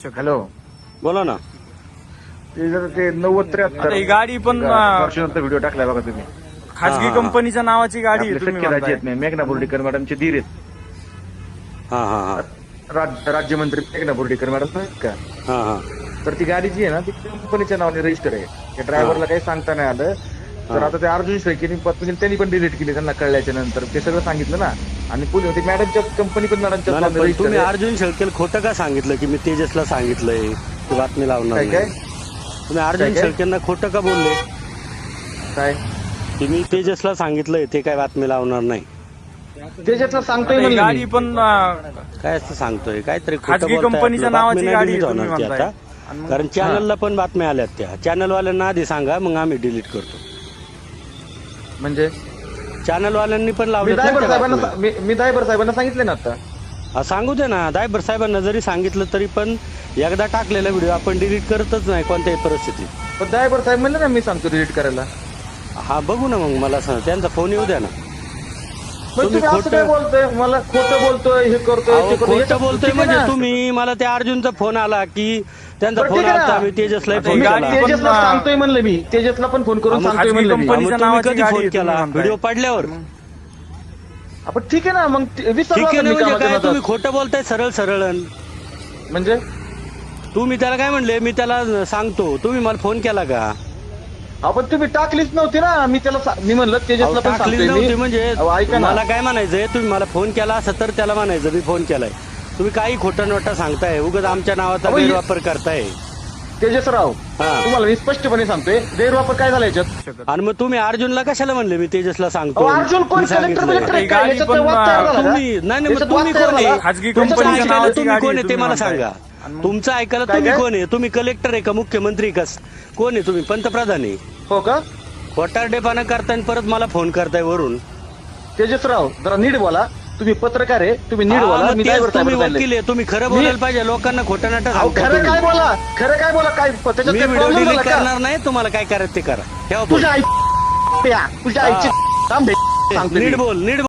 Hello, बोला ना. ते जर ते 90-73 आता ही गाडी पण वर्षानंतर व्हिडिओ टाकलाय बघा तुम्ही. खाजगी हा. कंपनीच्या नावाची गाडी आहे आपले तुम्ही सख्खे राज्य म्हणताय. आहेत नाही, मेघना बोर्डीकर मॅडमचे धीर आहेत. हा हा हा राज्यमंत्री मेघना बोर्डीकर मॅडम नाहीत का? हा हा तर ती गाडी जी आहे ना ती कंपनीच्या नावाने रजिस्टर आहे. त्या ड्रायव्हरला काही सांगता नाही आलं. तर आता ते अर्जुन शेळकेनी त्यांनी पण डिलीट केली त्यांना कळल्याच्या नंतर. ते सगळं सांगितलं ना. आणि पुढे ती मॅडमच्या कंपनी पण मॅडमच्या नाही, नावाने पण register तुम्ही आहे. अर्जुन शेळकेला खोटं का सांगितलं की मी तेजसला सांगितलंय ती बातमी लावणार काय नाही? काय तुम्ही अर्जुन काय? शेळकेंना खोटं का बोलले काय की मी तेजसला सांगितलंय ते काय बातमी लावणार नाही? त्याच्यातलं सांगतोय आता ही म्हणलं गाडी मी. पण काय असं सांगतोय काहीतरी खोटं खाजगी बोलताय कंपनीच्या आपलं. नावाची बातमी गाडी डिलीट तुम्ही होणार ती म्हणताय. आता. आणि मग- कारण चॅनलला पण बातम्या आल्यात त्या चॅनलवाल्यांना आधी सांगा मग आम्ही डिलीट करतो. म्हणजे चॅनलवाल्यांनी पण मी लावले दायबर साहेबांना मी दायबर साहेबांना सांगितले ना आता. सांगू दे ना. दायबर साहेबांना जरी सांगितलं तरी पण एकदा टाकलेला व्हिडिओ आपण डिलीट करतच नाही कोणत्याही परिस्थितीत. पण दायबर साहेब म्हणले ना मी सांगतो डिलीट करायला. हा बघू ना मग मला सांग त्यांचा फोन येऊ द्या ना. मग तुम्ही असं काय बोलतोय मला खोटं बोलतोय हे करतोय अहो, ते करतोय. खोटं याच्यात बोलतोय ठीक आहे म्हणजे ना? तुम्ही मला त्या अर्जुनचा फोन आला की त्यांचा बरं, फोन ठीक आहे आला ना. आम्ही तेजसला आता फोन ही केला. गाडी पण- तेजसला सांगतोय म्हणलं मी. तेजसला पण फोन करून मग सांगतोय खाजगी म्हणलं मी. कंपनी- मग तुम्ही नावाची कधी गाडी फोन आहे केला तुम्ही म्हणताय. व्हिडिओ पडल्यावर? आपण ठीक आहे ना मग विसरलो ठीक आहे आता ना मी म्हणजे कामाच्या काय तुम्ही नादात. खोटं बोलताय सरळ सरळ. म्हणजे तुम्ही त्याला काय म्हणले मी त्याला सांगतो तुम्ही मला फोन केला का? आपण तुम्ही टाकलीच नव्हती ना. मी त्याला मी म्हणलं तेजसला अहो, पण टाकलीच सांगतोय नव्हती मी. म्हणजे अहो, ऐका ना. मला काय म्हणायचंय तुम्ही मला फोन केला असं तर त्याला म्हणायचं मी फोन केलाय. तुम्ही काही खोटं नोटा सांगताय उगाच आमच्या नावाचा अहो, गैरवापर करताय. तेजसराव हा. तुम्हाला मी स्पष्टपणे सांगतोय गैरवापर काय झाला याच्यात. आणि मग तुम्ही अर्जुनला कशाला म्हणले मी तेजसला सांगतो? अहो, अर्जुन कोण मी कलेक्टर सांगितलंय. बिलेक्टर आहे का? गाडी याच्यात पण- तर वाद तयार झाला का? तुम्ही नाही नाही, मग याच्यात तुम्ही वाद तयार कोण झाला? आहे? खाजगी तुमचं कंपनीच्या ऐकायला नावाची तुम्ही गाडी कोण आहे आहे ते तुम्ही मला म्हणताय. सांगा. आणि मग- तुमचं ऐकायला काय तुम्ही काय? कोण आहे? तुम्ही कलेक्टर आहे का मुख्यमंत्री का? कोण आहे तुम्ही? पंतप्रधान आहे? हो का खोटारडेपणा करताय आणि परत मला फोन करताय वरून. तेजसराव जरा नीट बोला. तुम्ही पत्रकार आहे तुम्ही नीट हा, बोला. मग मी तेच ड्रायव्हर तुम्ही साहेब वकील आहे तुम्ही खरं बोलायला पाहिजे. लोकांना खोटा नाटा अहो सांगता खरं तुम्ही. काय बोला खरं काय बोला काय त्याच्यात मी काय व्हिडिओ problem डिलीट झाला का? करणार नाही. तुम्हाला काय करायचं ते करा. ठेवा फोन. तुझ्या आई तुझ्या आईची थांब बे. सांगतो मी. नीट बोल नीट बोल.